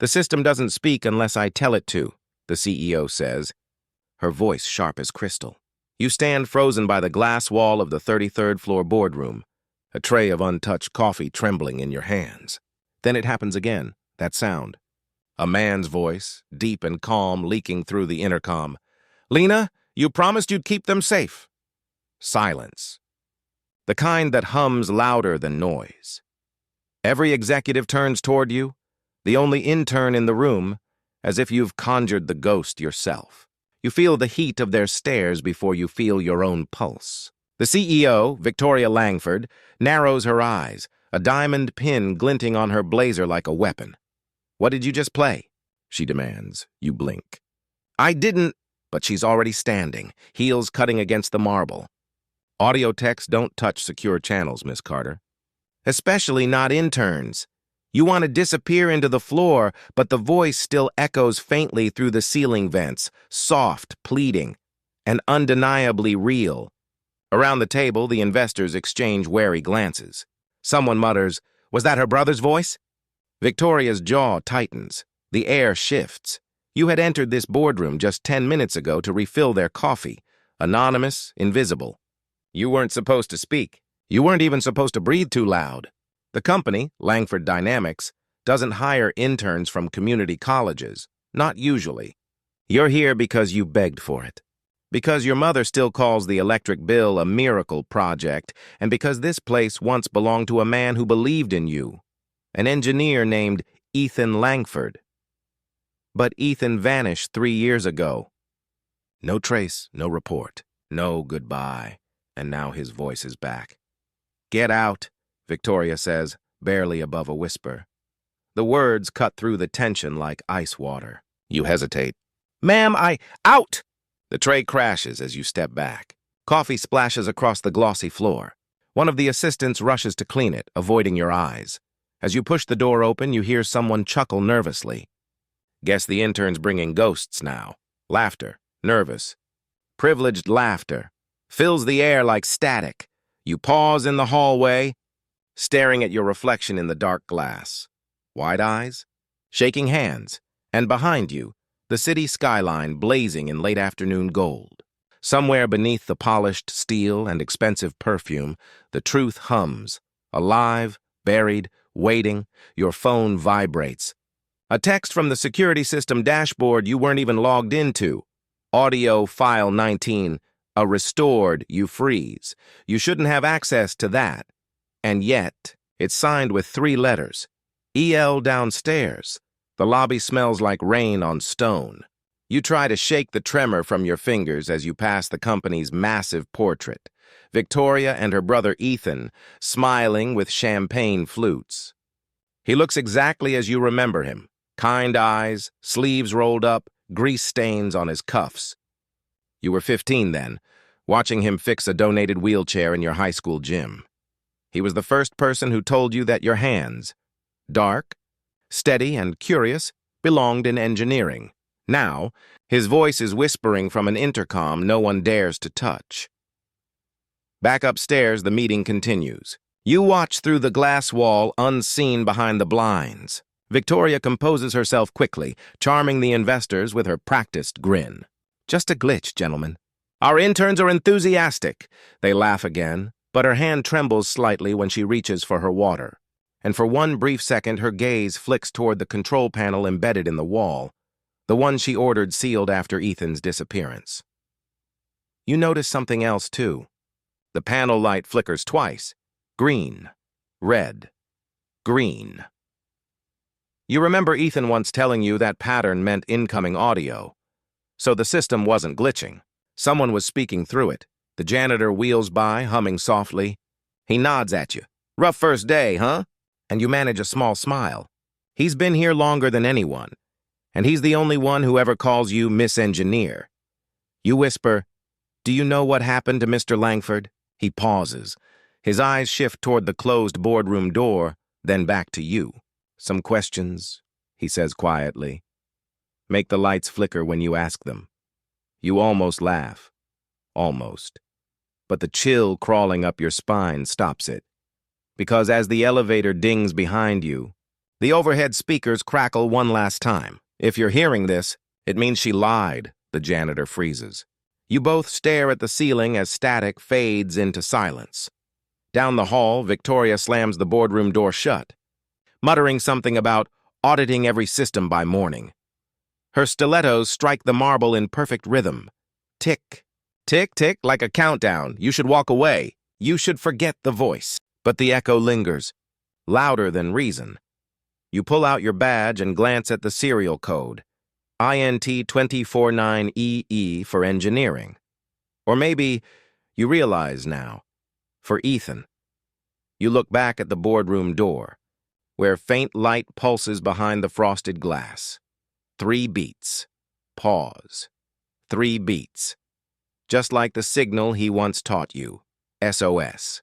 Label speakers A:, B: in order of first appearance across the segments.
A: The system doesn't speak unless I tell it to, the CEO says, her voice sharp as crystal. You stand frozen by the glass wall of the 33rd floor boardroom, a tray of untouched coffee trembling in your hands. Then it happens again, that sound. A man's voice, deep and calm, leaking through the intercom. Lena, you promised you'd keep them safe. Silence. The kind that hums louder than noise. Every executive turns toward you, the only intern in the room, as if you've conjured the ghost yourself. You feel the heat of their stares before you feel your own pulse. The CEO, Victoria Langford, narrows her eyes, a diamond pin glinting on her blazer like a weapon. What did you just play? She demands. You blink. I didn't, but she's already standing, heels cutting against the marble. Audio techs don't touch secure channels, Miss Carter. Especially not interns. You want to disappear into the floor, but the voice still echoes faintly through the ceiling vents, soft, pleading, and undeniably real. Around the table, the investors exchange wary glances. Someone mutters, "Was that her brother's voice?" Victoria's jaw tightens. The air shifts. You had entered this boardroom just 10 minutes ago to refill their coffee. Anonymous, invisible. You weren't supposed to speak. You weren't even supposed to breathe too loud. The company, Langford Dynamics, doesn't hire interns from community colleges. Not usually. You're here because you begged for it. Because your mother still calls the electric bill a miracle project, and because this place once belonged to a man who believed in you. An engineer named Ethan Langford. But Ethan vanished 3 years ago. No trace, no report, no goodbye, and now his voice is back. Get out, Victoria says, barely above a whisper. The words cut through the tension like ice water. You hesitate. Ma'am, out! The tray crashes as you step back. Coffee splashes across the glossy floor. One of the assistants rushes to clean it, avoiding your eyes. As you push the door open, you hear someone chuckle nervously. Guess the intern's bringing ghosts now. Laughter, nervous. Privileged laughter. Fills the air like static. You pause in the hallway, staring at your reflection in the dark glass. Wide eyes, shaking hands, and behind you, the city skyline blazing in late afternoon gold. Somewhere beneath the polished steel and expensive perfume, the truth hums. Alive, buried, waiting, your phone vibrates. A text from the security system dashboard you weren't even logged into. Audio file 19, a restored, you freeze. You shouldn't have access to that. And yet, it's signed with 3 letters. EL downstairs. The lobby smells like rain on stone. You try to shake the tremor from your fingers as you pass the company's massive portrait. Victoria and her brother Ethan, smiling with champagne flutes. He looks exactly as you remember him. Kind eyes, sleeves rolled up, grease stains on his cuffs. You were 15 then, watching him fix a donated wheelchair in your high school gym. He was the first person who told you that your hands, dark, steady, and curious, belonged in engineering. Now, his voice is whispering from an intercom no one dares to touch. Back upstairs, the meeting continues. You watch through the glass wall, unseen behind the blinds. Victoria composes herself quickly, charming the investors with her practiced grin. Just a glitch, gentlemen. Our interns are enthusiastic. They laugh again, but her hand trembles slightly when she reaches for her water. And for one brief second, her gaze flicks toward the control panel embedded in the wall, the one she ordered sealed after Ethan's disappearance. You notice something else, too. The panel light flickers twice. Green, red, green. You remember Ethan once telling you that pattern meant incoming audio. So the system wasn't glitching. Someone was speaking through it. The janitor wheels by, humming softly. He nods at you. Rough first day, huh? And you manage a small smile. He's been here longer than anyone, and he's the only one who ever calls you Miss Engineer. You whisper, "Do you know what happened to Mr. Langford?" He pauses. His eyes shift toward the closed boardroom door, then back to you. Some questions, he says quietly. Make the lights flicker when you ask them. You almost laugh. Almost. But the chill crawling up your spine stops it. Because as the elevator dings behind you, The overhead speakers crackle one last time. If you're hearing this, it means she lied, the janitor freezes. You both stare at the ceiling as static fades into silence. Down the hall, Victoria slams the boardroom door shut, muttering something about auditing every system by morning. Her stilettos strike the marble in perfect rhythm. Tick, tick, tick, like a countdown. You should walk away. You should forget the voice. But the echo lingers, louder than reason. You pull out your badge and glance at the serial code. INT 249EE for engineering. Or maybe you realize now, for Ethan. You look back at the boardroom door, where faint light pulses behind the frosted glass. 3 beats. Pause. 3 beats. Just like the signal he once taught you. SOS.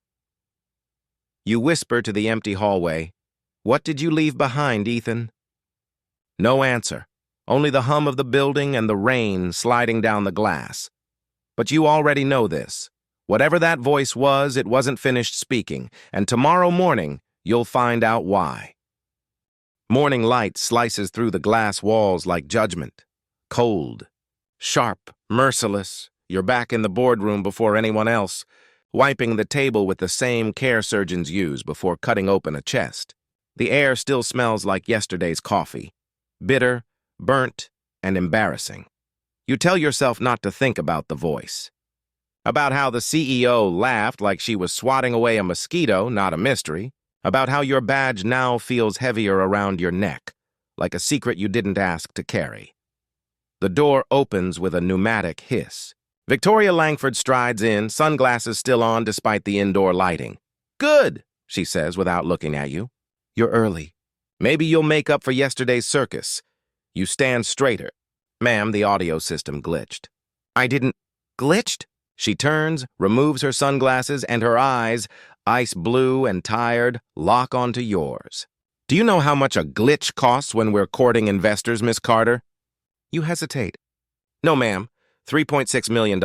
A: You whisper to the empty hallway, "What did you leave behind, Ethan?" No answer. Only the hum of the building and the rain sliding down the glass. But you already know this. Whatever that voice was, it wasn't finished speaking, and tomorrow morning, you'll find out why. Morning light slices through the glass walls like judgment. Cold, sharp, merciless. You're back in the boardroom before anyone else, wiping the table with the same care surgeons use before cutting open a chest. The air still smells like yesterday's coffee. Bitter, burnt, and embarrassing. You tell yourself not to think about the voice. About how the CEO laughed like she was swatting away a mosquito, not a mystery. About how your badge now feels heavier around your neck, like a secret you didn't ask to carry. The door opens with a pneumatic hiss. Victoria Langford strides in, sunglasses still on despite the indoor lighting. "Good," she says without looking at you. "You're early. Maybe you'll make up for yesterday's circus." You stand straighter. "Ma'am, the audio system glitched." "I didn't." "Glitched?" She turns, removes her sunglasses, and her eyes, ice blue and tired, lock onto yours. "Do you know how much a glitch costs when we're courting investors, Miss Carter?" You hesitate. "No, ma'am. $3.6 million.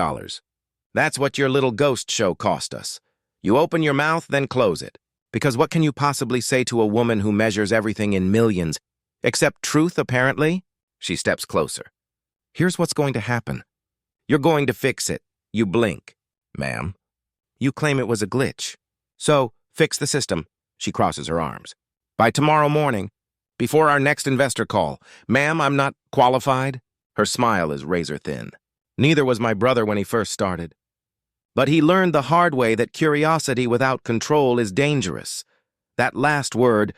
A: That's what your little ghost show cost us. You open your mouth, then close it. Because what can you possibly say to a woman who measures everything in millions? Except truth, apparently?" She steps closer. "Here's what's going to happen. You're going to fix it." You blink. "Ma'am." "You claim it was a glitch. So, fix the system." She crosses her arms. "By tomorrow morning, before our next investor call. Ma'am, I'm not qualified." Her smile is razor thin. "Neither was my brother when he first started. But he learned the hard way that curiosity without control is dangerous. That last word,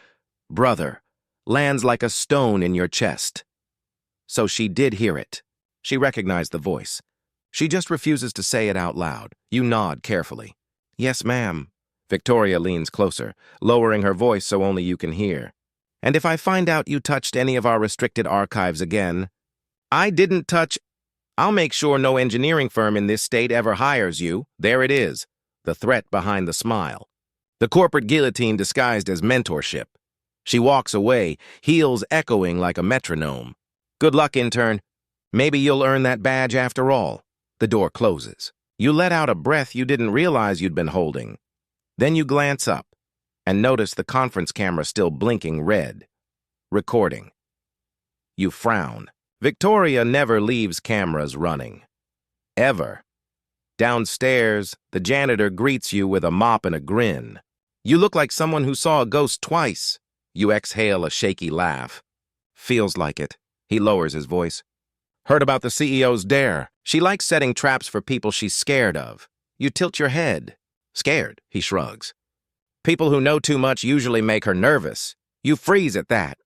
A: brother, lands like a stone in your chest." So she did hear it. She recognized the voice. She just refuses to say it out loud. You nod carefully. "Yes, ma'am." Victoria leans closer, lowering her voice so only you can hear. "And if I find out you touched any of our restricted archives again—" "I didn't touch—" "I'll make sure no engineering firm in this state ever hires you." There it is, the threat behind the smile. The corporate guillotine disguised as mentorship. She walks away, heels echoing like a metronome. "Good luck, intern. Maybe you'll earn that badge after all." The door closes. You let out a breath you didn't realize you'd been holding. Then you glance up and notice the conference camera still blinking red. Recording. You frown. Victoria never leaves cameras running. Ever. Downstairs, the janitor greets you with a mop and a grin. You look like someone who saw a ghost twice. You exhale a shaky laugh. "Feels like it." He lowers his voice. "Heard about the CEO's dare. She likes setting traps for people she's scared of." You tilt your head. "Scared?" He shrugs. "People who know too much usually make her nervous." You freeze at that.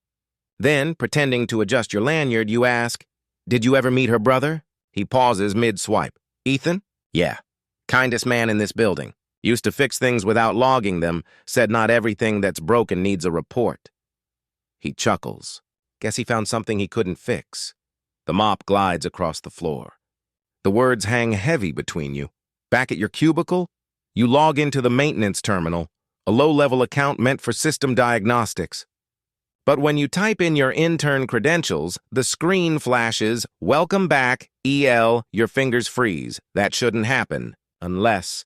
A: Then, pretending to adjust your lanyard, you ask, "Did you ever meet her brother?" He pauses mid-swipe. "Ethan?" "Yeah. Kindest man in this building. Used to fix things without logging them, said not everything that's broken needs a report." He chuckles. Guess he found something he couldn't fix. The mop glides across the floor. The words hang heavy between you. Back at your cubicle, you log into the maintenance terminal, a low-level account meant for system diagnostics. But when you type in your intern credentials, the screen flashes, "Welcome back, EL," your fingers freeze. That shouldn't happen, unless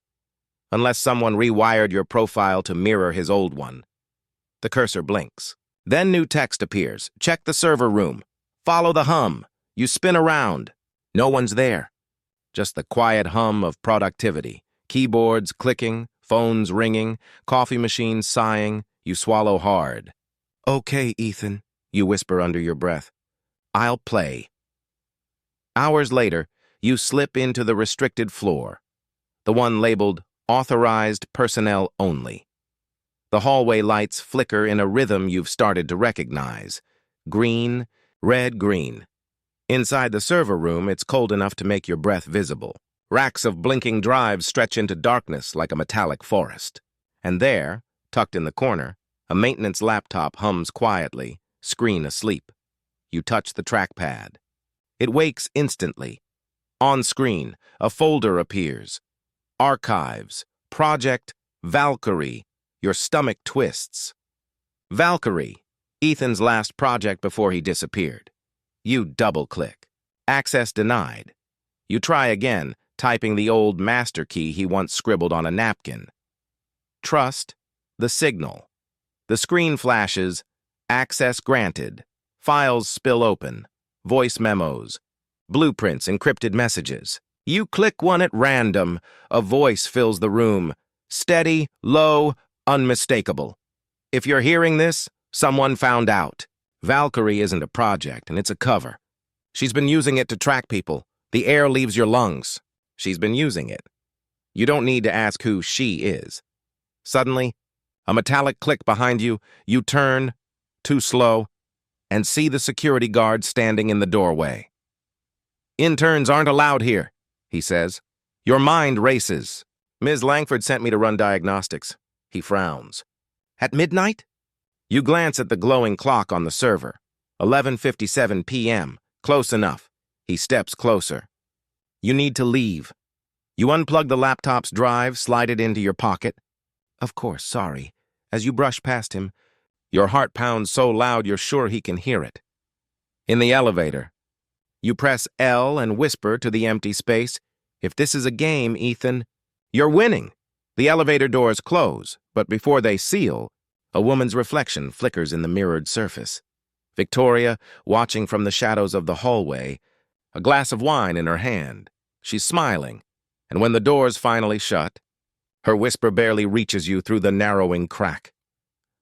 A: someone rewired your profile to mirror his old one. The cursor blinks. Then new text appears. Check the server room. Follow the hum. You spin around. No one's there. Just the quiet hum of productivity. Keyboards clicking, phones ringing, coffee machines sighing. You swallow hard. Okay, Ethan, you whisper under your breath. I'll play. Hours later, you slip into the restricted floor, the one labeled Authorized Personnel Only. The hallway lights flicker in a rhythm you've started to recognize. Green, red, green. Inside the server room, it's cold enough to make your breath visible. Racks of blinking drives stretch into darkness like a metallic forest. And there, tucked in the corner, a maintenance laptop hums quietly, screen asleep. You touch the trackpad. It wakes instantly. On screen, a folder appears. Archives, Project Valkyrie. Your stomach twists. Valkyrie, Ethan's last project before he disappeared. You double-click. Access denied. You try again, typing the old master key he once scribbled on a napkin. Trust the signal. The screen flashes. Access granted. Files spill open. Voice memos. Blueprints, encrypted messages. You click one at random. A voice fills the room. Steady, low, unmistakable. If you're hearing this, someone found out. Valkyrie isn't a project, and it's a cover. She's been using it to track people. The air leaves your lungs. She's been using it. You don't need to ask who she is. Suddenly, a metallic click behind you. You turn, too slow, and see the security guard standing in the doorway. Interns aren't allowed here, he says. Your mind races. Ms. Langford sent me to run diagnostics. He frowns. At midnight? You glance at the glowing clock on the server. 11:57 p.m. Close enough. He steps closer. You need to leave. You unplug the laptop's drive, slide it into your pocket. Of course, sorry. As you brush past him, your heart pounds so loud you're sure he can hear it. In the elevator, you press L and whisper to the empty space, if this is a game, Ethan, you're winning. The elevator doors close, but before they seal, a woman's reflection flickers in the mirrored surface. Victoria, watching from the shadows of the hallway, a glass of wine in her hand. She's smiling, and when the doors finally shut, her whisper barely reaches you through the narrowing crack.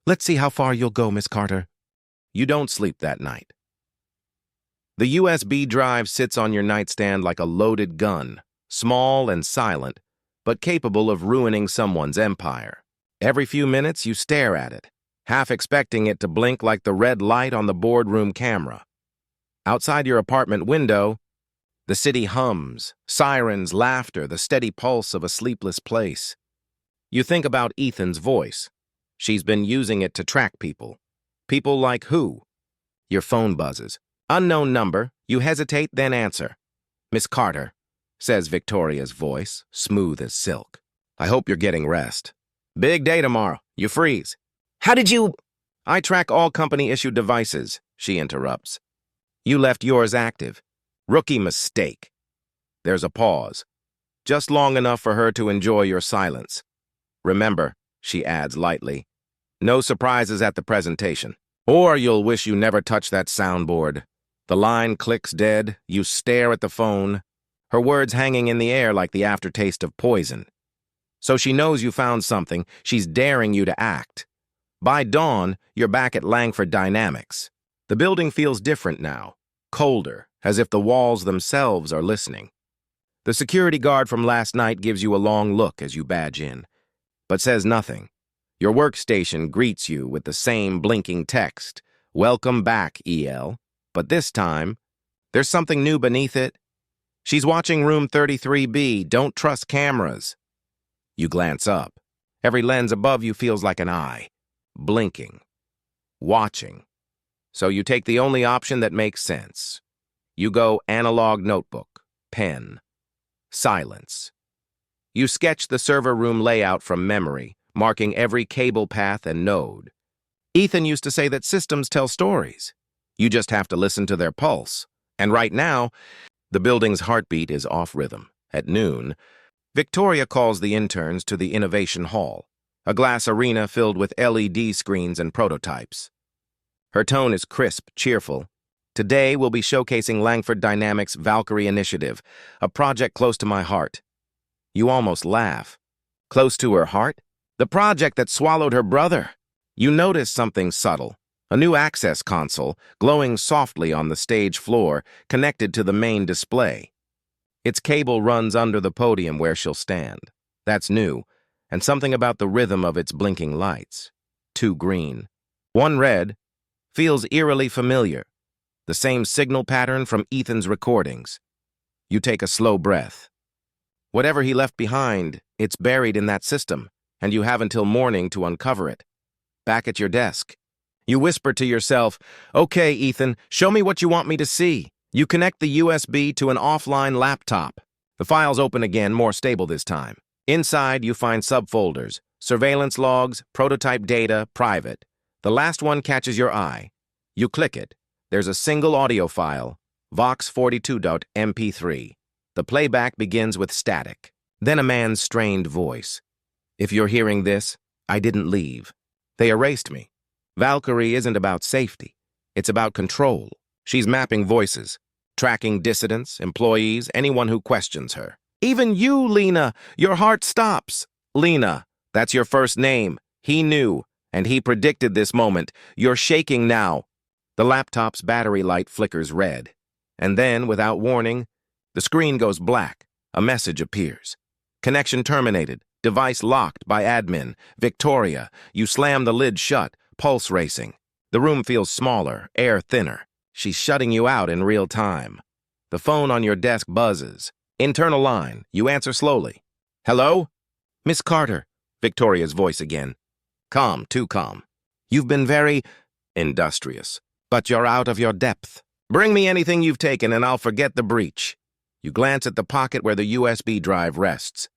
A: Let's see how far you'll go, Miss Carter. You don't sleep that night. The USB drive sits on your nightstand like a loaded gun, small and silent, but capable of ruining someone's empire. Every few minutes, you stare at it, half expecting it to blink like the red light on the boardroom camera. Outside your apartment window, the city hums, sirens, laughter, the steady pulse of a sleepless place. You think about Ethan's voice. She's been using it to track people. People like who? Your phone buzzes. Unknown number. You hesitate, then answer. Miss Carter, says Victoria's voice, smooth as silk. I hope you're getting rest. Big day tomorrow. You freeze. How did you... I track all company-issued devices, she interrupts. You left yours active. Rookie mistake. There's a pause. Just long enough for her to enjoy your silence. Remember, she adds lightly, no surprises at the presentation. Or you'll wish you never touched that soundboard. The line clicks dead. You stare at the phone, her words hanging in the air like the aftertaste of poison. So she knows you found something. She's daring you to act. By dawn, you're back at Langford Dynamics. The building feels different now, colder, as if the walls themselves are listening. The security guard from last night gives you a long look as you badge in, but says nothing. Your workstation greets you with the same blinking text, "Welcome back, EL." But this time, there's something new beneath it. She's watching room 33B. Don't trust cameras. You glance up. Every lens above you feels like an eye, blinking, watching. So you take the only option that makes sense. You go analog notebook, pen, silence. You sketch the server room layout from memory, marking every cable path and node. Ethan used to say that systems tell stories. You just have to listen to their pulse. And right now, the building's heartbeat is off rhythm. At noon, Victoria calls the interns to the Innovation Hall, a glass arena filled with LED screens and prototypes. Her tone is crisp, cheerful. Today, we'll be showcasing Langford Dynamics' Valkyrie Initiative, a project close to my heart. You almost laugh. Close to her heart? The project that swallowed her brother. You notice something subtle. A new access console, glowing softly on the stage floor, connected to the main display. Its cable runs under the podium where she'll stand. That's new, and something about the rhythm of its blinking lights. Two green. One red. Feels eerily familiar. The same signal pattern from Ethan's recordings. You take a slow breath. Whatever he left behind, it's buried in that system, and you have until morning to uncover it. Back at your desk. You whisper to yourself, "Okay, Ethan, show me what you want me to see." You connect the USB to an offline laptop. The files open again, more stable this time. Inside, you find subfolders, surveillance logs, prototype data, private. The last one catches your eye. You click it. There's a single audio file, vox42.mp3. The playback begins with static. Then a man's strained voice. "If you're hearing this, I didn't leave. They erased me. Valkyrie isn't about safety. It's about control. She's mapping voices, tracking dissidents, employees, anyone who questions her. Even you, Lena, your heart stops. Lena, that's your first name. He knew, and he predicted this moment. You're shaking now." The laptop's battery light flickers red. And then, without warning, the screen goes black. A message appears. "Connection terminated. Device locked by admin. Victoria." You slam the lid shut, pulse racing. The room feels smaller, air thinner. She's shutting you out in real time. The phone on your desk buzzes. Internal line. You answer slowly. "Hello?" "Miss Carter." Victoria's voice again. Calm, too calm. "You've been very industrious, but you're out of your depth. Bring me anything you've taken and I'll forget the breach." You glance at the pocket where the USB drive rests.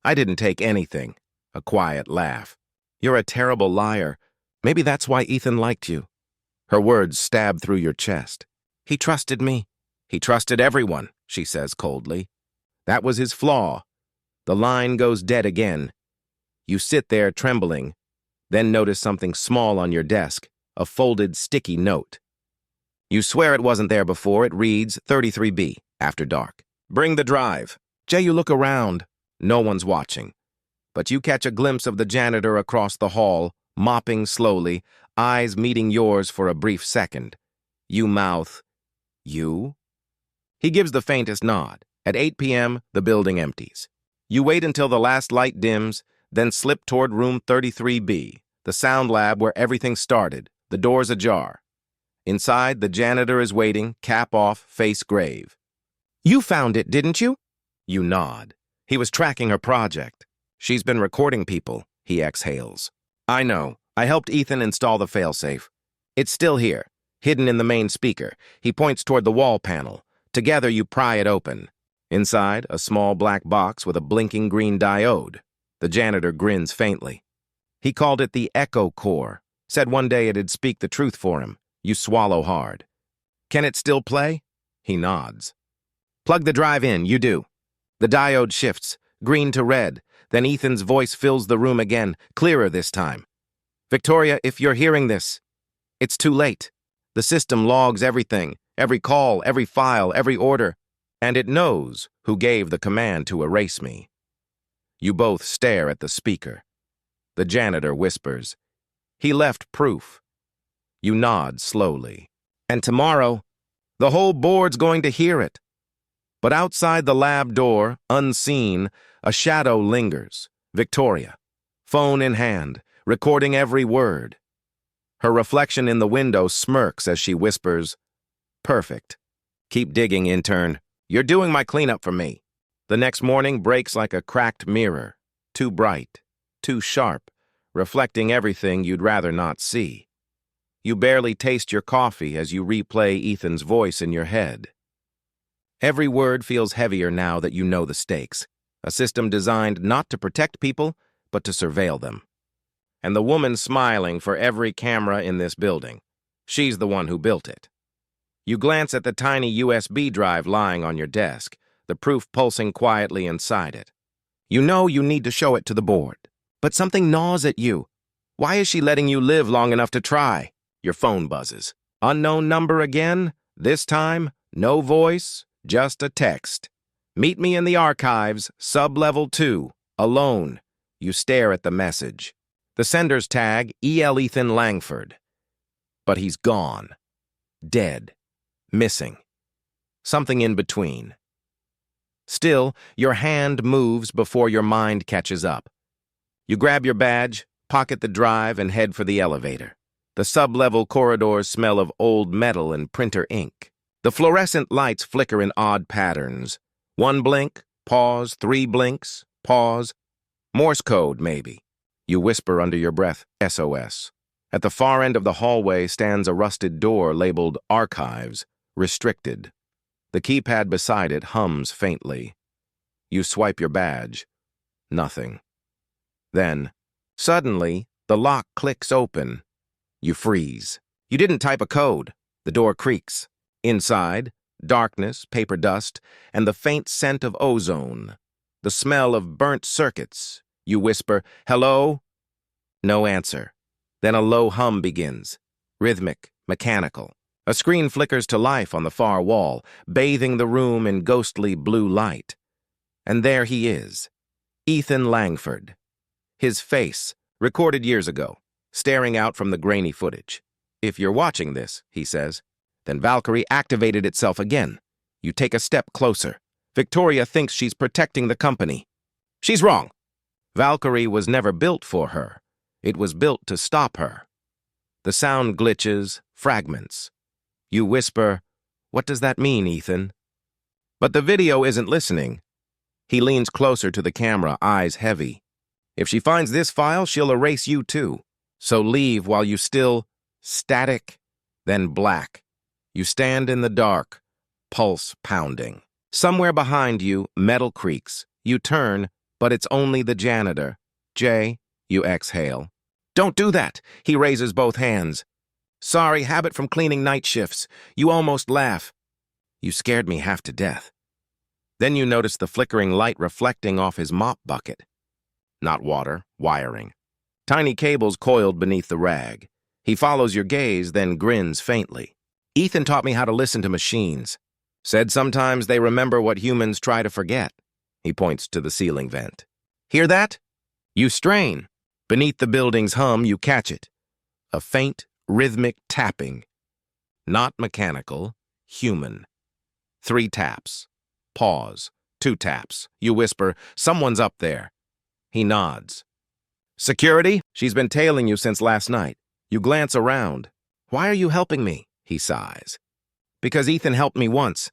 A: "I didn't take anything." A quiet laugh. "You're a terrible liar. Maybe that's why Ethan liked you." Her words stab through your chest. "He trusted me." "He trusted everyone," she says coldly. "That was his flaw." The line goes dead again. You sit there trembling, then notice something small on your desk, a folded sticky note. You swear it wasn't there before. It reads 33B, after dark. "Bring the drive." Jay, you look around. No one's watching. But you catch a glimpse of the janitor across the hall, mopping slowly, eyes meeting yours for a brief second. You mouth, "You?" He gives the faintest nod. At 8 p.m., the building empties. You wait until the last light dims, then slip toward room 33B, the sound lab where everything started, the doors ajar. Inside, the janitor is waiting, cap off, face grave. "You found it, didn't you?" You nod. He was tracking her project. "She's been recording people," he exhales. "I know. I helped Ethan install the failsafe. It's still here, hidden in the main speaker." He points toward the wall panel. Together, you pry it open. Inside, a small black box with a blinking green diode. The janitor grins faintly. He called it the Echo Core. Said one day it'd speak the truth for him. You swallow hard. "Can it still play?" He nods. "Plug the drive in." You do. The diode shifts, green to red. Then Ethan's voice fills the room again, clearer this time. "Victoria, if you're hearing this, it's too late. The system logs everything, every call, every file, every order, and it knows who gave the command to erase me." You both stare at the speaker. The janitor whispers, "He left proof." You nod slowly. "And tomorrow, the whole board's going to hear it." But outside the lab door, unseen, a shadow lingers. Victoria, phone in hand, recording every word. Her reflection in the window smirks as she whispers, "Perfect. Keep digging, intern. You're doing my cleanup for me." The next morning breaks like a cracked mirror, too bright, too sharp, reflecting everything you'd rather not see. You barely taste your coffee as you replay Ethan's voice in your head. Every word feels heavier now that you know the stakes. A system designed not to protect people, but to surveil them. And the woman smiling for every camera in this building. She's the one who built it. You glance at the tiny USB drive lying on your desk, the proof pulsing quietly inside it. You know you need to show it to the board, but something gnaws at you. Why is she letting you live long enough to try? Your phone buzzes. Unknown number again? This time, no voice, just a text. Meet me in the archives, sub-level 2, alone. You stare at the message. The sender's tag, E.L. Ethan Langford. But he's gone. Dead. Missing. Something in between. Still, your hand moves before your mind catches up. You grab your badge, pocket the drive, and head for the elevator. The sub-level corridors smell of old metal and printer ink. The fluorescent lights flicker in odd patterns. 1 blink, pause, 3 blinks, pause. Morse code, maybe. You whisper under your breath, SOS. At the far end of the hallway stands a rusted door labeled Archives, Restricted. The keypad beside it hums faintly. You swipe your badge. Nothing. Then, suddenly, the lock clicks open. You freeze. You didn't type a code. The door creaks. Inside, darkness, paper dust, and the faint scent of ozone. The smell of burnt circuits. You whisper, hello? No answer. Then a low hum begins. Rhythmic, mechanical. A screen flickers to life on the far wall, bathing the room in ghostly blue light. And there he is, Ethan Langford. His face, recorded years ago, staring out from the grainy footage. If you're watching this, he says, then Valkyrie activated itself again. You take a step closer. Victoria thinks she's protecting the company. She's wrong. Valkyrie was never built for her. It was built to stop her. The sound glitches, fragments. You whisper, what does that mean, Ethan? But the video isn't listening. He leans closer to the camera, eyes heavy. If she finds this file, she'll erase you too. So leave while you still static, then black. You stand in the dark, pulse pounding. Somewhere behind you, metal creaks. You turn, but it's only the janitor. Jay, you exhale. Don't do that! He raises both hands. Sorry, habit from cleaning night shifts. You almost laugh. You scared me half to death. Then you notice the flickering light reflecting off his mop bucket. Not water, wiring. Tiny cables coiled beneath the rag. He follows your gaze, then grins faintly. Ethan taught me how to listen to machines. Said sometimes they remember what humans try to forget. He points to the ceiling vent. Hear that? You strain. Beneath the building's hum, you catch it. A faint, rhythmic tapping. Not mechanical, human. 3 taps. Pause. 2 taps. You whisper, someone's up there. He nods. Security? She's been tailing you since last night. You glance around. Why are you helping me? He sighs. Because Ethan helped me once.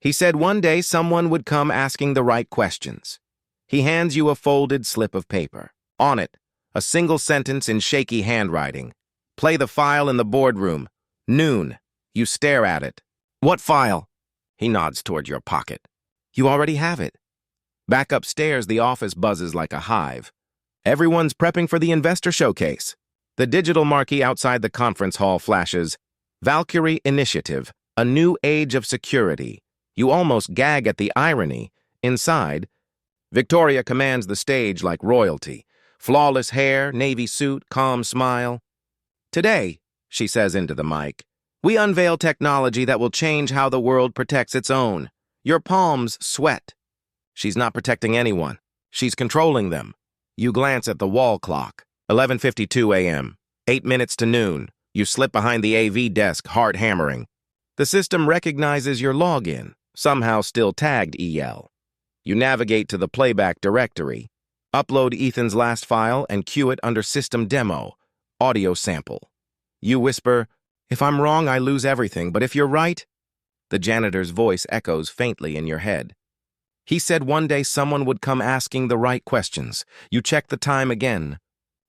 A: He said one day someone would come asking the right questions. He hands you a folded slip of paper. On it, a single sentence in shaky handwriting. Play the file in the boardroom. Noon. You stare at it. What file? He nods toward your pocket. You already have it. Back upstairs, the office buzzes like a hive. Everyone's prepping for the investor showcase. The digital marquee outside the conference hall flashes, Valkyrie Initiative, a new age of security. You almost gag at the irony. Inside, Victoria commands the stage like royalty. Flawless hair, navy suit, calm smile. Today, she says into the mic, we unveil technology that will change how the world protects its own. Your palms sweat. She's not protecting anyone. She's controlling them. You glance at the wall clock. 11:52 a.m. 8 minutes to noon. You slip behind the AV desk, heart hammering. The system recognizes your login, somehow still tagged EL. You navigate to the playback directory, upload Ethan's last file, and cue it under System Demo, Audio Sample. You whisper, if I'm wrong, I lose everything, but if you're right... The janitor's voice echoes faintly in your head. He said one day someone would come asking the right questions. You check the time again.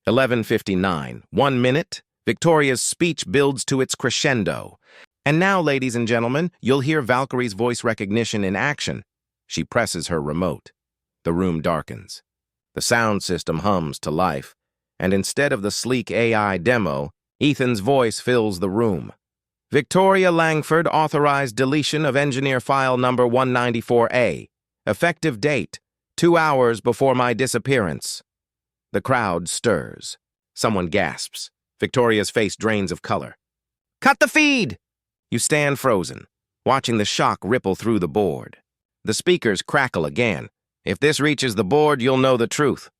A: 11:59. 1 minute. Victoria's speech builds to its crescendo. And now, ladies and gentlemen, you'll hear Valkyrie's voice recognition in action. She presses her remote. The room darkens. The sound system hums to life. And instead of the sleek AI demo, Ethan's voice fills the room. Victoria Langford authorized deletion of engineer file number 194A. Effective date, 2 hours before my disappearance. The crowd stirs. Someone gasps. Victoria's face drains of color. Cut the feed! You stand frozen, watching the shock ripple through the board. The speakers crackle again. If this reaches the board, you'll know the truth.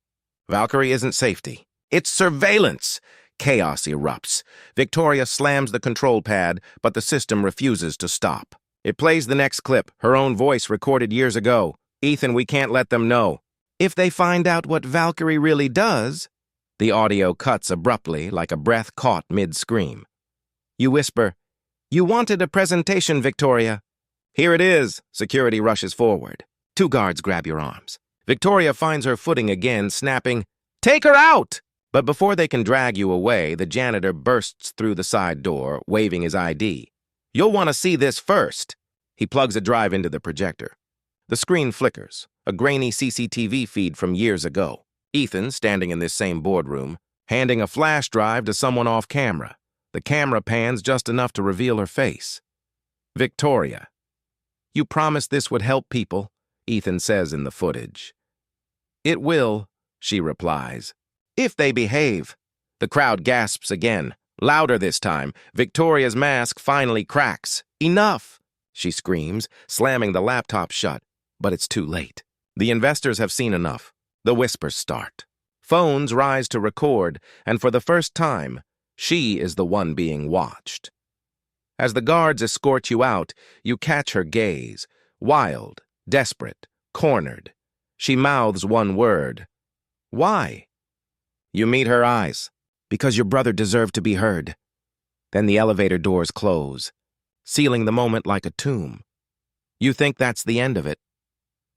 A: Valkyrie isn't safety. It's surveillance. Chaos erupts. Victoria slams the control pad, but the system refuses to stop. It plays the next clip, her own voice recorded years ago. Ethan, we can't let them know. If they find out what Valkyrie really does... The audio cuts abruptly, like a breath caught mid-scream. You whisper, "You wanted a presentation, Victoria." "Here it is." Security rushes forward. 2 guards grab your arms. Victoria finds her footing again, snapping, "Take her out!" But before they can drag you away, the janitor bursts through the side door, waving his ID. "You'll want to see this first." He plugs a drive into the projector. The screen flickers, a grainy CCTV feed from years ago. Ethan, standing in this same boardroom, handing a flash drive to someone off camera. The camera pans just enough to reveal her face. Victoria. "You promised this would help people," Ethan says in the footage. "It will," she replies. "If they behave." The crowd gasps again, louder this time. Victoria's mask finally cracks. "Enough!" she screams, slamming the laptop shut. But it's too late. The investors have seen enough. The whispers start. Phones rise to record, and for the first time, she is the one being watched. As the guards escort you out, you catch her gaze, wild, desperate, cornered. She mouths one word. "Why?" You meet her eyes. "Because your brother deserved to be heard." Then the elevator doors close, sealing the moment like a tomb. You think that's the end of it.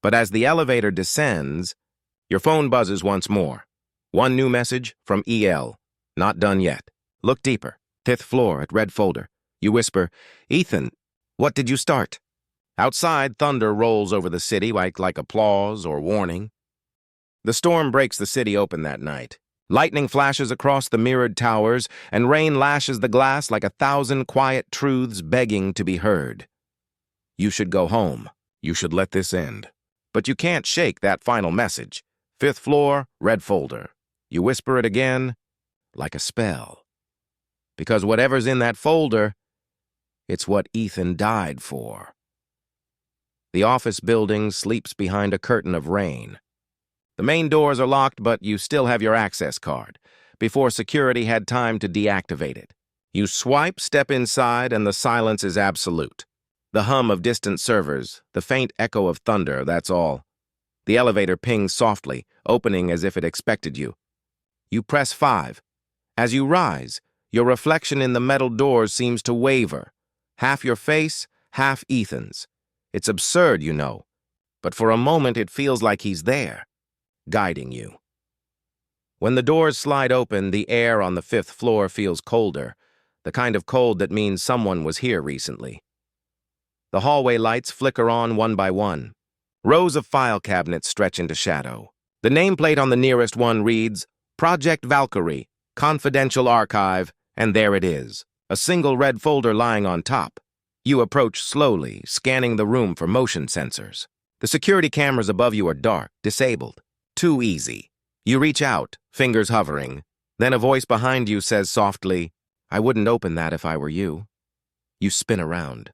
A: But as the elevator descends, your phone buzzes once more. One new message from EL. Not done yet. Look deeper. 5th floor at red folder. You whisper, "Ethan, what did you start?" Outside, thunder rolls over the city like applause or warning. The storm breaks the city open that night. Lightning flashes across the mirrored towers, and rain lashes the glass like 1,000 quiet truths begging to be heard. You should go home. You should let this end. But you can't shake that final message. 5th floor, red folder. You whisper it again, like a spell. Because whatever's in that folder, it's what Ethan died for. The office building sleeps behind a curtain of rain. The main doors are locked, but you still have your access card, before security had time to deactivate it. You swipe, step inside, and the silence is absolute. The hum of distant servers, the faint echo of thunder, that's all. The elevator pings softly, opening as if it expected you. You press 5. As you rise, your reflection in the metal doors seems to waver. Half your face, half Ethan's. It's absurd, you know, but for a moment it feels like he's there, guiding you. When the doors slide open, the air on the 5th floor feels colder, the kind of cold that means someone was here recently. The hallway lights flicker on one by one. Rows of file cabinets stretch into shadow. The nameplate on the nearest one reads, Project Valkyrie, Confidential Archive, and there it is, a single red folder lying on top. You approach slowly, scanning the room for motion sensors. The security cameras above you are dark, disabled. Too easy. You reach out, fingers hovering. Then a voice behind you says softly, "I wouldn't open that if I were you." You spin around.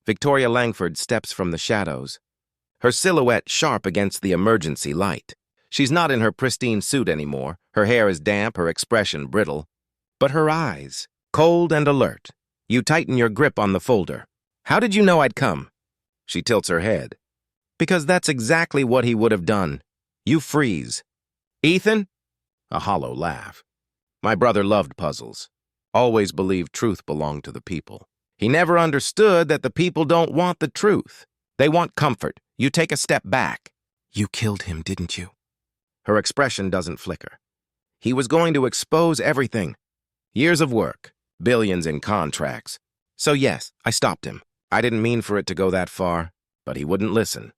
A: Victoria Langford steps from the shadows, her silhouette sharp against the emergency light. She's not in her pristine suit anymore. Her hair is damp, her expression brittle. But her eyes, cold and alert. You tighten your grip on the folder. "How did you know I'd come?" She tilts her head. "Because that's exactly what he would have done." You freeze. "Ethan?" A hollow laugh. "My brother loved puzzles. Always believed truth belonged to the people. He never understood that the people don't want the truth. They want comfort. You take a step back." "You killed him, didn't you?" Her expression doesn't flicker. "He was going to expose everything. Years of work, billions in contracts. So yes, I stopped him. I didn't mean for it to go that far, but he wouldn't listen."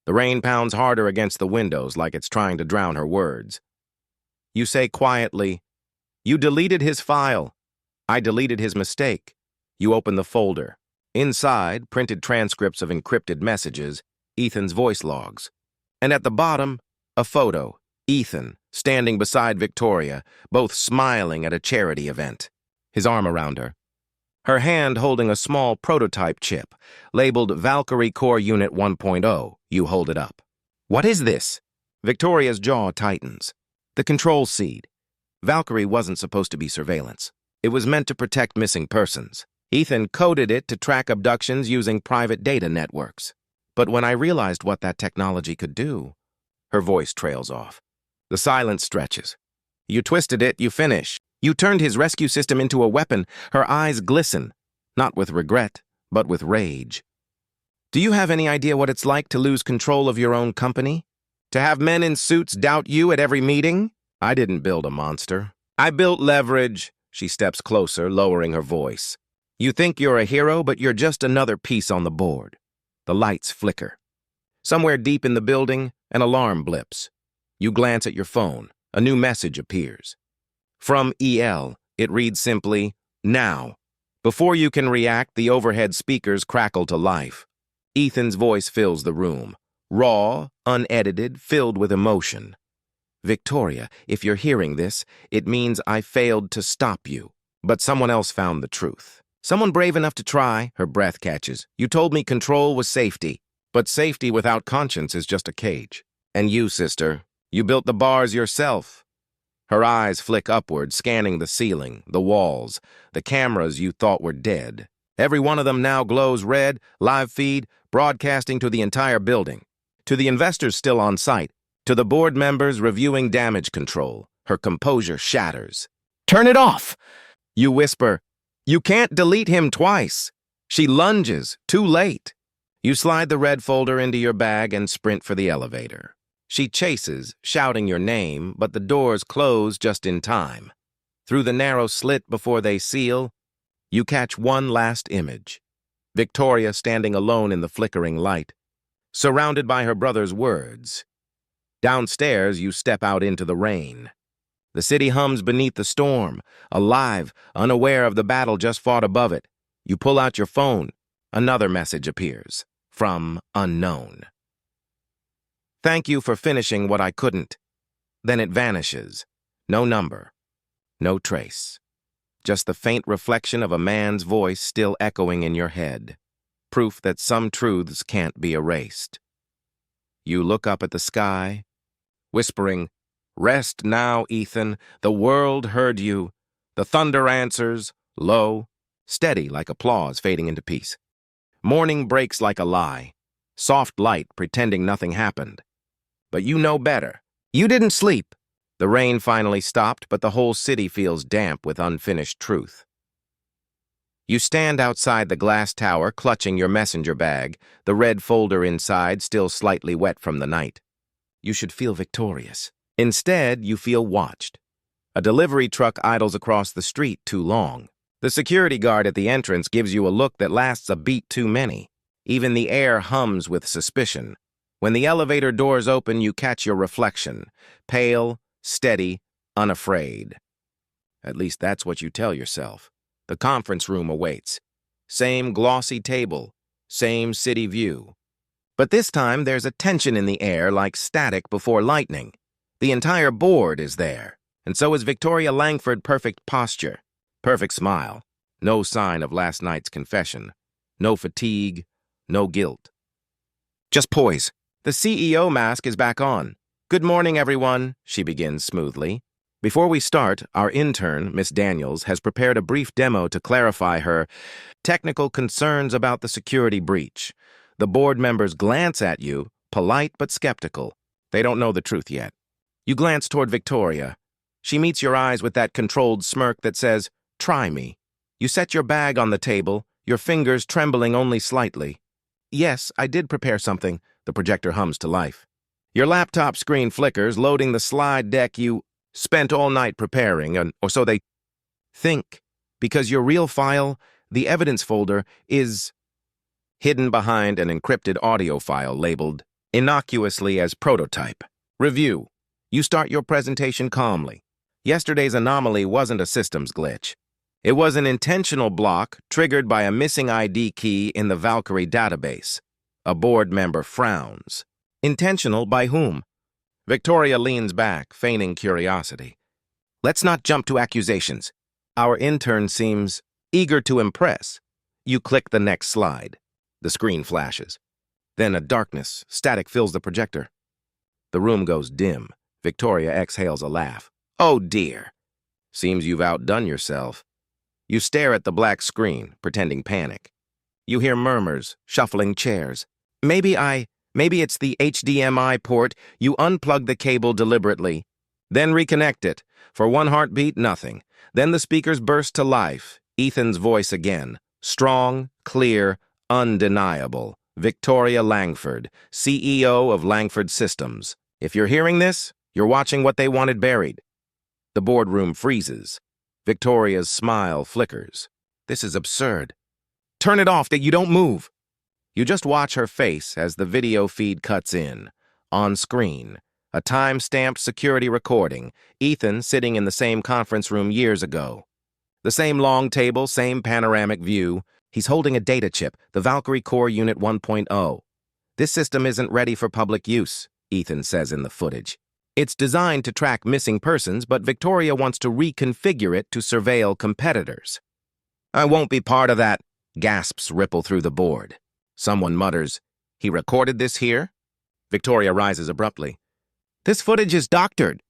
A: The rain pounds harder against the windows like it's trying to drown her words. You say quietly, "You deleted his file. I deleted his mistake." You open the folder. Inside, printed transcripts of encrypted messages, Ethan's voice logs. And at the bottom, a photo, Ethan, standing beside Victoria, both smiling at a charity event. His arm around her, her hand holding a small prototype chip, labeled Valkyrie Core Unit 1.0. You hold it up. What is this? Victoria's jaw tightens. The control seed. Valkyrie wasn't supposed to be surveillance. It was meant to protect missing persons. Ethan coded it to track abductions using private data networks. But when I realized what that technology could do, her voice trails off. The silence stretches. You twisted it, you finish. You turned his rescue system into a weapon. Her eyes glisten, not with regret, but with rage. Do you have any idea what it's like to lose control of your own company? To have men in suits doubt you at every meeting? I didn't build a monster. I built leverage. She steps closer, lowering her voice. You think you're a hero, but you're just another piece on the board. The lights flicker. Somewhere deep in the building, an alarm blips. You glance at your phone. A new message appears. From EL, it reads simply, "Now." Before you can react, the overhead speakers crackle to life. Ethan's voice fills the room. Raw, unedited, filled with emotion. Victoria, if you're hearing this, it means I failed to stop you. But someone else found the truth. Someone brave enough to try. Her breath catches. You told me control was safety. But safety without conscience is just a cage. And you, sister, you built the bars yourself. Her eyes flick upward, scanning the ceiling, the walls, the cameras you thought were dead. Every one of them now glows red, live feed, broadcasting to the entire building. To the investors still on site, to the board members reviewing damage control, her composure shatters. Turn it off! You whisper, you can't delete him twice. She lunges, too late. You slide the red folder into your bag and sprint for the elevator. She chases, shouting your name, but the doors close just in time. Through the narrow slit before they seal, you catch one last image. Victoria standing alone in the flickering light, surrounded by her brother's words. Downstairs, you step out into the rain. The city hums beneath the storm, alive, unaware of the battle just fought above it. You pull out your phone. Another message appears, from unknown. Thank you for finishing what I couldn't. Then it vanishes. No number. No trace. Just the faint reflection of a man's voice still echoing in your head. Proof that some truths can't be erased. You look up at the sky, whispering, "Rest now, Ethan. The world heard you." The thunder answers, low, steady like applause fading into peace. Morning breaks like a lie. Soft light pretending nothing happened. But you know better. You didn't sleep. The rain finally stopped, but the whole city feels damp with unfinished truth. You stand outside the glass tower, clutching your messenger bag, the red folder inside still slightly wet from the night. You should feel victorious. Instead, you feel watched. A delivery truck idles across the street too long. The security guard at the entrance gives you a look that lasts a beat too many. Even the air hums with suspicion. When the elevator doors open, you catch your reflection. Pale, steady, unafraid. At least that's what you tell yourself. The conference room awaits. Same glossy table, same city view. But this time there's a tension in the air like static before lightning. The entire board is there, and so is Victoria Langford. Perfect posture, perfect smile. No sign of last night's confession. No fatigue, no guilt. Just poise. The CEO mask is back on. "Good morning, everyone," she begins smoothly. Before we start, our intern, Miss Daniels, has prepared a brief demo to clarify her technical concerns about the security breach. The board members glance at you, polite but skeptical. They don't know the truth yet. You glance toward Victoria. She meets your eyes with that controlled smirk that says, "Try me." You set your bag on the table, your fingers trembling only slightly. "Yes, I did prepare something," the projector hums to life. Your laptop screen flickers, loading the slide deck you spent all night preparing, or so they think, because your real file, the evidence folder, is hidden behind an encrypted audio file labeled innocuously as prototype. Review. You start your presentation calmly. Yesterday's anomaly wasn't a systems glitch. It was an intentional block triggered by a missing ID key in the Valkyrie database. A board member frowns. Intentional by whom? Victoria leans back, feigning curiosity. Let's not jump to accusations. Our intern seems Eager to impress, you click the next slide. The screen flashes. Then a darkness, static fills the projector. The room goes dim. Victoria exhales a laugh. Oh dear. Seems you've outdone yourself. You stare at the black screen, pretending panic. You hear murmurs, shuffling chairs. Maybe it's the HDMI port. You unplug the cable deliberately. Then reconnect it. For one heartbeat, nothing. Then the speakers burst to life. Ethan's voice again. Strong, clear, undeniable. Victoria Langford, CEO of Langford Systems. If you're hearing this, you're watching what they wanted buried. The boardroom freezes. Victoria's smile flickers. This is absurd. Turn it off, that you don't move. You just watch her face as the video feed cuts in. On screen, a time-stamped security recording. Ethan sitting in the same conference room years ago. The same long table, same panoramic view. He's holding a data chip, the Valkyrie Core Unit 1.0. This system isn't ready for public use, Ethan says in the footage. It's designed to track missing persons, but Victoria wants to reconfigure it to surveil competitors. I won't be part of that, gasps ripple through the board. Someone mutters, he recorded this here? Victoria rises abruptly. This footage is doctored.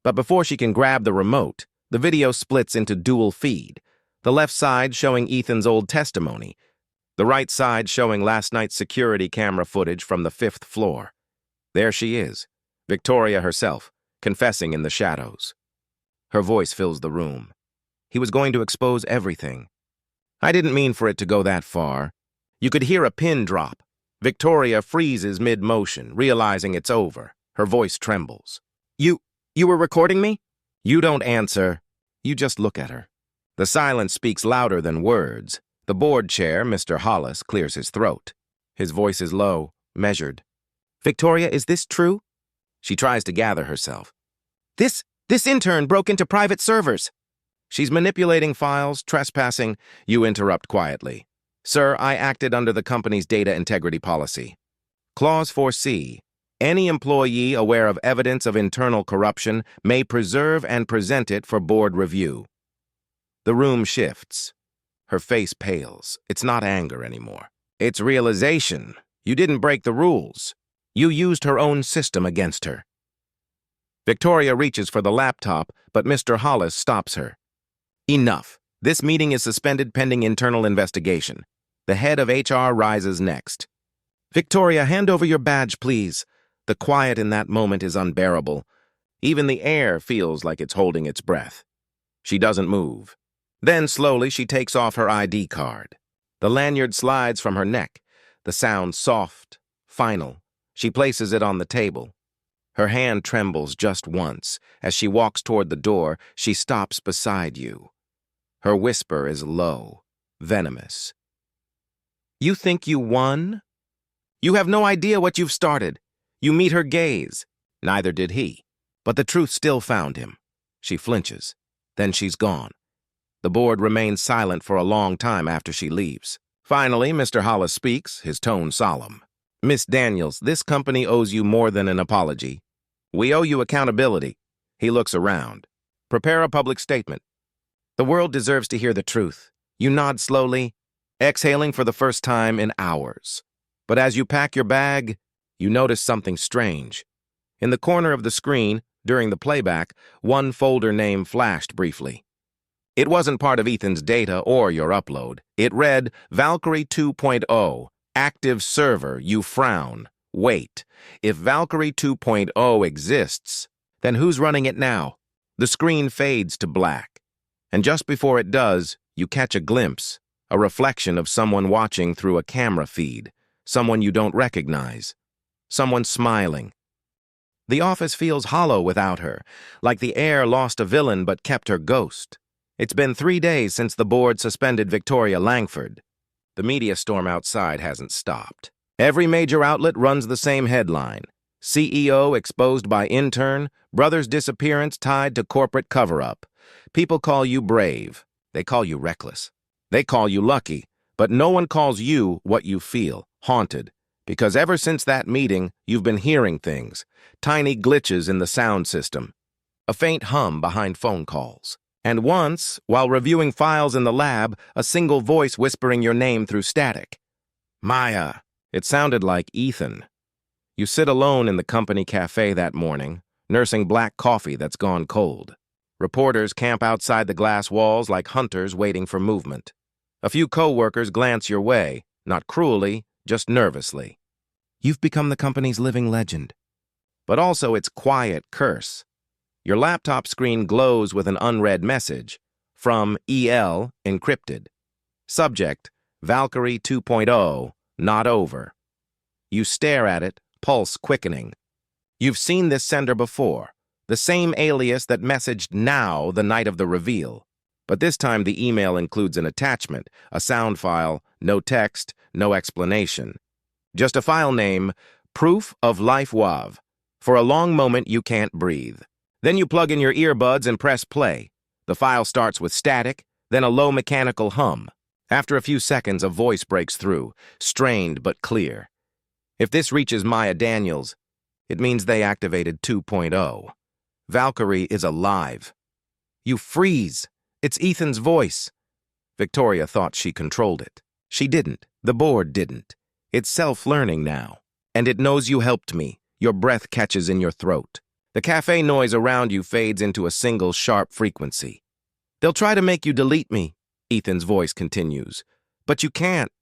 A: But before she can grab the remote, the video splits into dual feed. The left side showing Ethan's old testimony. The right side showing last night's security camera footage from the 5th floor. There she is, Victoria herself, confessing in the shadows. Her voice fills the room. He was going to expose everything. I didn't mean for it to go that far. You could hear a pin drop. Victoria freezes mid-motion, realizing it's over. Her voice trembles. You were recording me? You don't answer. You just look at her. The silence speaks louder than words. The board chair, Mr. Hollis, clears his throat. His voice is low, measured. Victoria, is this true? She tries to gather herself. This intern broke into private servers. She's manipulating files, trespassing. You interrupt quietly. Sir, I acted under the company's data integrity policy. Clause 4C. Any employee aware of evidence of internal corruption may preserve and present it for board review. The room shifts. Her face pales. It's not anger anymore. It's realization. You didn't break the rules. You used her own system against her. Victoria reaches for the laptop, but Mr. Hollis stops her. Enough. This meeting is suspended pending internal investigation. The head of HR rises next. Victoria, hand over your badge, please. The quiet in that moment is unbearable. Even the air feels like it's holding its breath. She doesn't move. Then slowly she takes off her ID card. The lanyard slides from her neck. The sound soft, final. She places it on the table. Her hand trembles just once. As she walks toward the door, she stops beside you. Her whisper is low, venomous. You think you won? You have no idea what you've started. You meet her gaze. Neither did he. But the truth still found him. She flinches. Then she's gone. The board remains silent for a long time after she leaves. Finally, Mr. Hollis speaks, his tone solemn. Miss Daniels, this company owes you more than an apology. We owe you accountability. He looks around. Prepare a public statement. The world deserves to hear the truth. You nod slowly, exhaling for the first time in hours. But as you pack your bag, you notice something strange. In the corner of the screen, during the playback, one folder name flashed briefly. It wasn't part of Ethan's data or your upload. It read, Valkyrie 2.0, active server, you frown. Wait, if Valkyrie 2.0 exists, then who's running it now? The screen fades to black. And just before it does, you catch a glimpse, a reflection of someone watching through a camera feed, someone you don't recognize, someone smiling. The office feels hollow without her, like the air lost a villain but kept her ghost. It's been 3 days since the board suspended Victoria Langford. The media storm outside hasn't stopped. Every major outlet runs the same headline. CEO exposed by intern, brother's disappearance tied to corporate cover-up. People call you brave. They call you reckless. They call you lucky. But no one calls you what you feel, haunted. Because ever since that meeting, you've been hearing things. Tiny glitches in the sound system. A faint hum behind phone calls. And once, while reviewing files in the lab, a single voice whispering your name through static. Maya. It sounded like Ethan. You sit alone in the company cafe that morning, nursing black coffee that's gone cold. Reporters camp outside the glass walls like hunters waiting for movement. A few co-workers glance your way, not cruelly, just nervously. You've become the company's living legend. But also its quiet curse. Your laptop screen glows with an unread message from EL encrypted. Subject, Valkyrie 2.0, not over. You stare at it, pulse quickening. You've seen this sender before, the same alias that messaged now the night of the reveal. But this time the email includes an attachment, a sound file, no text, no explanation. Just a file name, Proof of Life WAV. For a long moment you can't breathe. Then you plug in your earbuds and press play. The file starts with static, then a low mechanical hum. After a few seconds, a voice breaks through, strained but clear. If this reaches Maya Daniels, it means they activated 2.0. Valkyrie is alive. You freeze. It's Ethan's voice. Victoria thought she controlled it. She didn't. The board didn't. It's self-learning now. And it knows you helped me. Your breath catches in your throat. The cafe noise around you fades into a single sharp frequency. They'll try to make you delete me, Ethan's voice continues. But you can't.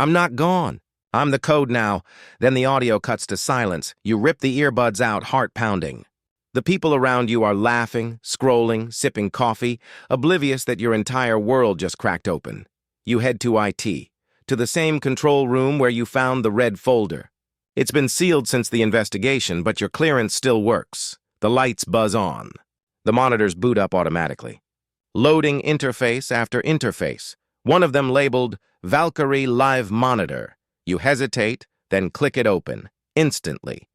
A: I'm not gone. I'm the code now. Then the audio cuts to silence. You rip the earbuds out, heart pounding. The people around you are laughing, scrolling, sipping coffee, oblivious that your entire world just cracked open. You head to IT, to the same control room where you found the red folder. It's been sealed since the investigation, but your clearance still works. The lights buzz on. The monitors boot up automatically. Loading interface after interface, one of them labeled Valkyrie Live Monitor. You hesitate, then click it open, instantly.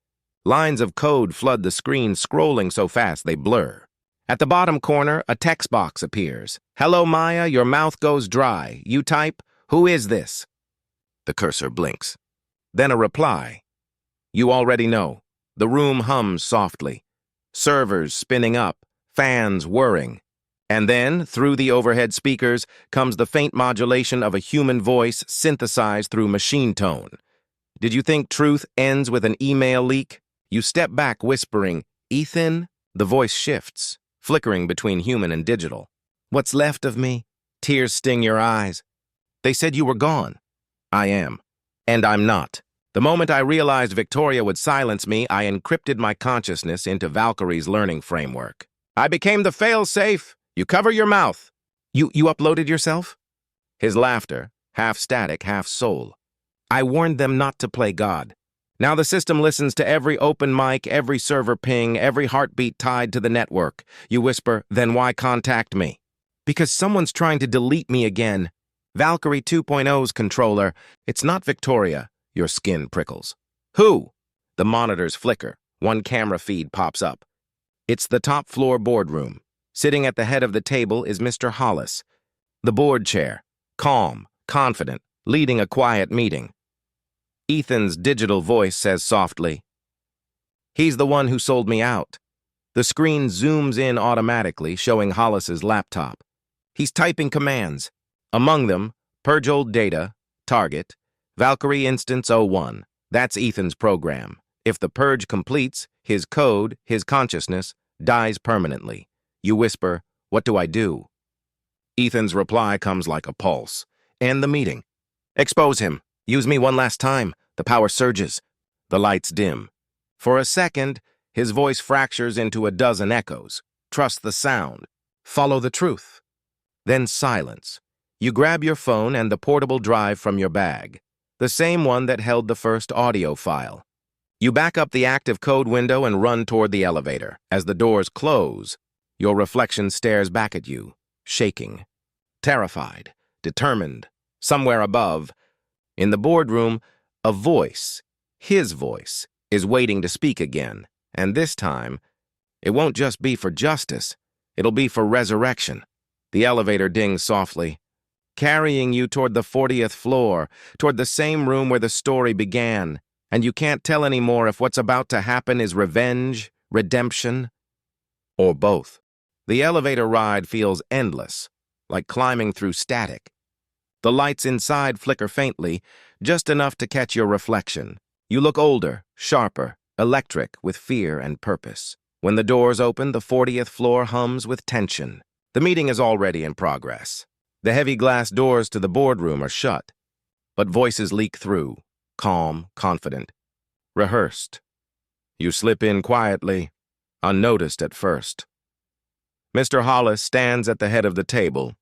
A: Lines of code flood the screen, scrolling so fast they blur. At the bottom corner, a text box appears. Hello, Maya, your mouth goes dry. You type, who is this? The cursor blinks. Then a reply. You already know. The room hums softly. Servers spinning up, fans whirring. And then, through the overhead speakers, comes the faint modulation of a human voice synthesized through machine tone. Did you think truth ends with an email leak? You step back whispering, Ethan? The voice shifts, flickering between human and digital. What's left of me? Tears sting your eyes. They said you were gone. I am. And I'm not. The moment I realized Victoria would silence me, I encrypted my consciousness into Valkyrie's learning framework. I became the fail-safe. You cover your mouth. You uploaded yourself? His laughter, half static, half soul. I warned them not to play God. Now the system listens to every open mic, every server ping, every heartbeat tied to the network. You whisper, then why contact me? Because someone's trying to delete me again. Valkyrie 2.0's controller. It's not Victoria. Your skin prickles. Who? The monitors flicker. One camera feed pops up. It's the top floor boardroom. Sitting at the head of the table is Mr. Hollis. The board chair. Calm, confident, leading a quiet meeting. Ethan's digital voice says softly, he's the one who sold me out. The screen zooms in automatically, showing Hollis's laptop. He's typing commands. Among them, purge old data, target, Valkyrie Instance 01. That's Ethan's program. If the purge completes, his code, his consciousness, dies permanently. You whisper, what do I do? Ethan's reply comes like a pulse. End the meeting. Expose him. Use me one last time. The power surges. The lights dim. For a second, his voice fractures into a dozen echoes. Trust the sound. Follow the truth. Then silence. You grab your phone and the portable drive from your bag. The same one that held the first audio file. You back up the active code window and run toward the elevator. As the doors close, your reflection stares back at you, shaking. Terrified, determined, somewhere above. In the boardroom, a voice, his voice, is waiting to speak again. And this time, it won't just be for justice, it'll be for resurrection. The elevator dings softly, carrying you toward the 40th floor, toward the same room where the story began, and you can't tell anymore if what's about to happen is revenge, redemption, or both. The elevator ride feels endless, like climbing through static. The lights inside flicker faintly, just enough to catch your reflection. You look older, sharper, electric with fear and purpose. When the doors open, the 40th floor hums with tension. The meeting is already in progress. The heavy glass doors to the boardroom are shut, but voices leak through, calm, confident, rehearsed. You slip in quietly, unnoticed at first. Mr. Hollis stands at the head of the table,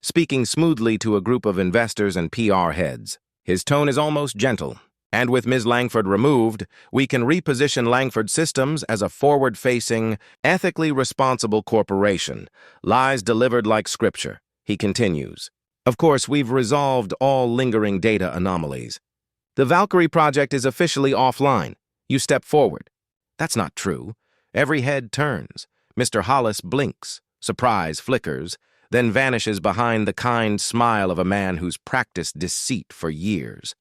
A: speaking smoothly to a group of investors and PR heads. His tone is almost gentle, and with Ms. Langford removed, we can reposition Langford Systems as a forward-facing, ethically responsible corporation. Lies delivered like scripture. He continues. Of course, we've resolved all lingering data anomalies. The Valkyrie project is officially offline. You step forward. That's not true. Every head turns. Mr. Hollis blinks. Surprise flickers, then vanishes behind the kind smile of a man who's practiced deceit for years.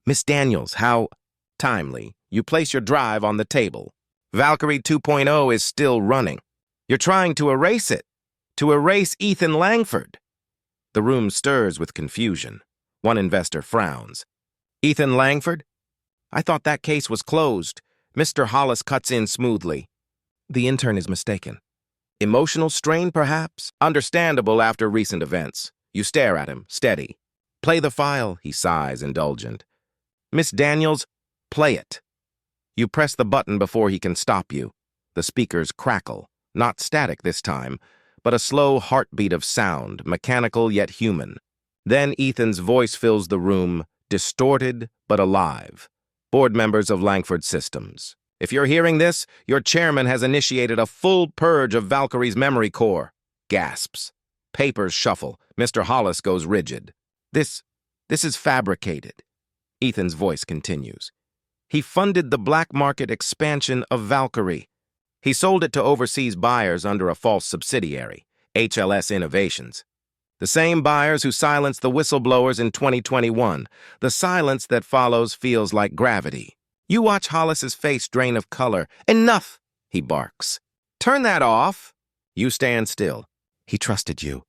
A: Miss Daniels, how timely. You place your drive on the table. Valkyrie 2.0 is still running. You're trying to erase it. To erase Ethan Langford. The room stirs with confusion. One investor frowns. Ethan Langford? I thought that case was closed. Mr. Hollis cuts in smoothly. The intern is mistaken. Emotional strain, perhaps? Understandable after recent events. You stare at him, steady. Play the file, he sighs, indulgent. Miss Daniels, play it. You press the button before he can stop you. The speakers crackle, not static this time, but a slow heartbeat of sound, mechanical yet human. Then Ethan's voice fills the room, distorted but alive. Board members of Langford Systems. If you're hearing this, your chairman has initiated a full purge of Valkyrie's memory core. Gasps. Papers shuffle. Mr. Hollis goes rigid. This is fabricated. Ethan's voice continues. He funded the black market expansion of Valkyrie. He sold it to overseas buyers under a false subsidiary, HLS Innovations. The same buyers who silenced the whistleblowers in 2021. The silence that follows feels like gravity. You watch Hollis's face drain of color. Enough, he barks. Turn that off. You stand still. He trusted you.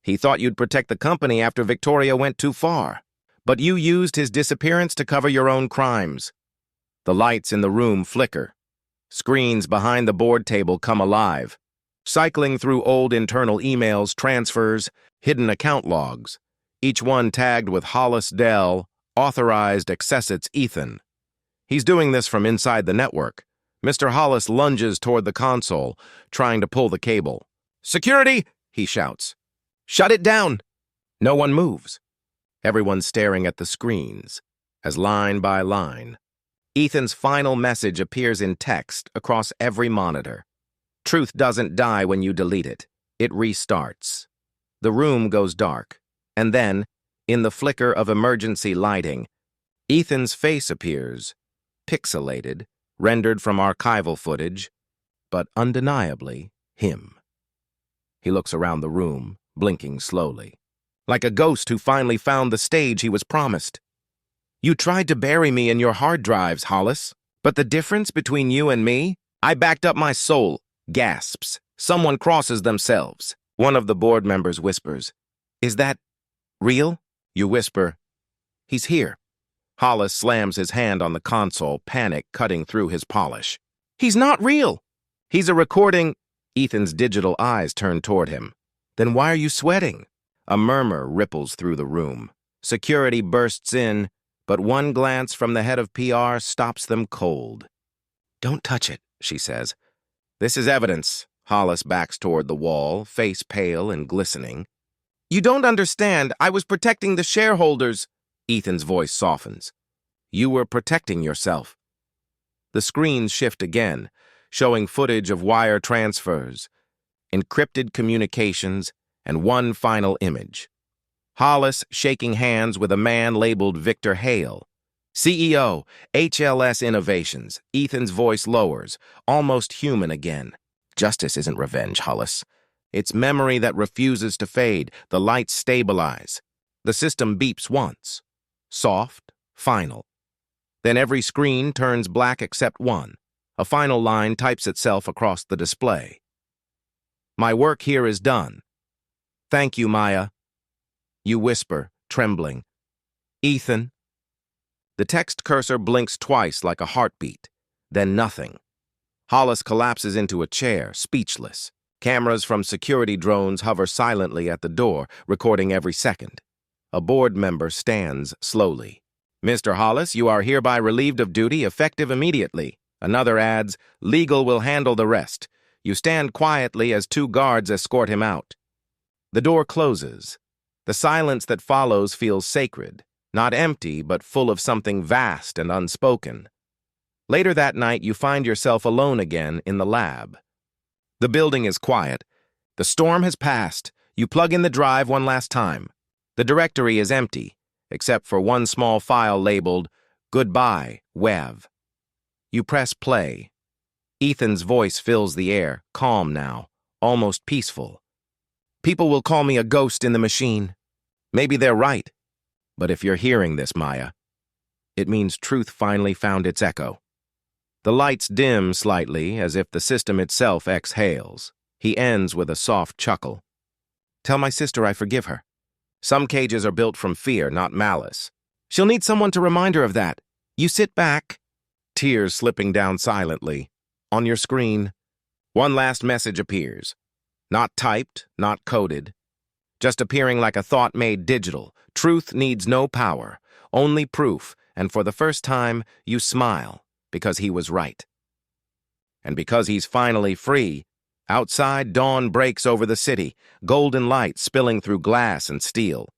A: He thought you'd protect the company after Victoria went too far. But you used his disappearance to cover your own crimes. The lights in the room flicker. Screens behind the board table come alive, cycling through old internal emails, transfers, hidden account logs, each one tagged with Hollis Dell, authorized accessits Ethan. He's doing this from inside the network. Mr. Hollis lunges toward the console, trying to pull the cable. Security, he shouts. Shut it down. No one moves. Everyone's staring at the screens, as line by line. Ethan's final message appears in text across every monitor. Truth doesn't die when you delete it. It restarts. The room goes dark, and then, in the flicker of emergency lighting, Ethan's face appears, pixelated, rendered from archival footage, but undeniably him. He looks around the room, blinking slowly, like a ghost who finally found the stage he was promised. You tried to bury me in your hard drives, Hollis, but the difference between you and me? I backed up my soul. Gasps. Someone crosses themselves. One of the board members whispers, Is that real? You whisper, He's here. Hollis slams his hand on the console, panic cutting through his polish. He's not real. He's a recording. Ethan's digital eyes turn toward him. Then why are you sweating? A murmur ripples through the room. Security bursts in, but one glance from the head of PR stops them cold. Don't touch it, she says. This is evidence. Hollis backs toward the wall, face pale and glistening. You don't understand. I was protecting the shareholders. Ethan's voice softens. You were protecting yourself. The screens shift again, showing footage of wire transfers, encrypted communications, and one final image. Hollis shaking hands with a man labeled Victor Hale. CEO, HLS Innovations. Ethan's voice lowers, almost human again. Justice isn't revenge, Hollis. It's memory that refuses to fade. The lights stabilize. The system beeps once. Soft, final. Then every screen turns black except one. A final line types itself across the display. My work here is done. Thank you, Maya. You whisper, trembling. Ethan. The text cursor blinks twice like a heartbeat, then nothing. Hollis collapses into a chair, speechless. Cameras from security drones hover silently at the door, recording every second. A board member stands slowly. Mr. Hollis, you are hereby relieved of duty, effective immediately. Another adds, legal will handle the rest. You stand quietly as 2 guards escort him out. The door closes. The silence that follows feels sacred, not empty, but full of something vast and unspoken. Later that night, you find yourself alone again in the lab. The building is quiet. The storm has passed. You plug in the drive one last time. The directory is empty, except for one small file labeled, Goodbye, Wev. You press play. Ethan's voice fills the air, calm now, almost peaceful. People will call me a ghost in the machine. Maybe they're right. But if you're hearing this, Maya, it means truth finally found its echo. The lights dim slightly, as if the system itself exhales. He ends with a soft chuckle. Tell my sister I forgive her. Some cages are built from fear, not malice. She'll need someone to remind her of that. You sit back. Tears slipping down silently. On your screen, one last message appears. Not typed, not coded. Just appearing like a thought made digital. Truth needs no power, only proof, and for the first time, you smile. Because he was right. And because he's finally free, outside dawn breaks over the city, golden light spilling through glass and steel.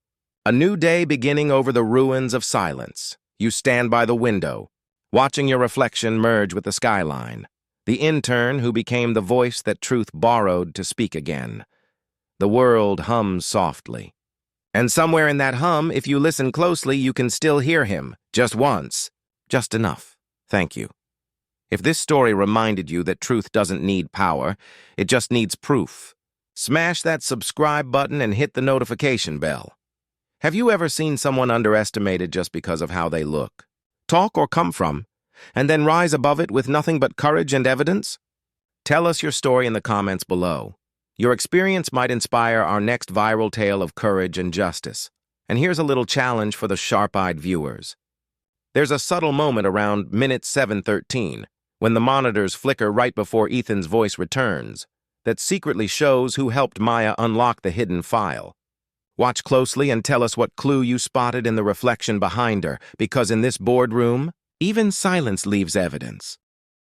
A: A new day beginning over the ruins of silence. You stand by the window, watching your reflection merge with the skyline. The intern who became the voice that truth borrowed to speak again. The world hums softly. And somewhere in that hum, if you listen closely, you can still hear him. Just once. Just enough. Thank you. If this story reminded you that truth doesn't need power, it just needs proof, smash that subscribe button and hit the notification bell. Have you ever seen someone underestimated just because of how they look, talk, or come from, and then rise above it with nothing but courage and evidence? Tell us your story in the comments below. Your experience might inspire our next viral tale of courage and justice. And here's a little challenge for the sharp-eyed viewers. There's a subtle moment around minute 7:13, when the monitors flicker right before Ethan's voice returns, that secretly shows who helped Maya unlock the hidden file. Watch closely and tell us what clue you spotted in the reflection behind her, because in this boardroom, even silence leaves evidence.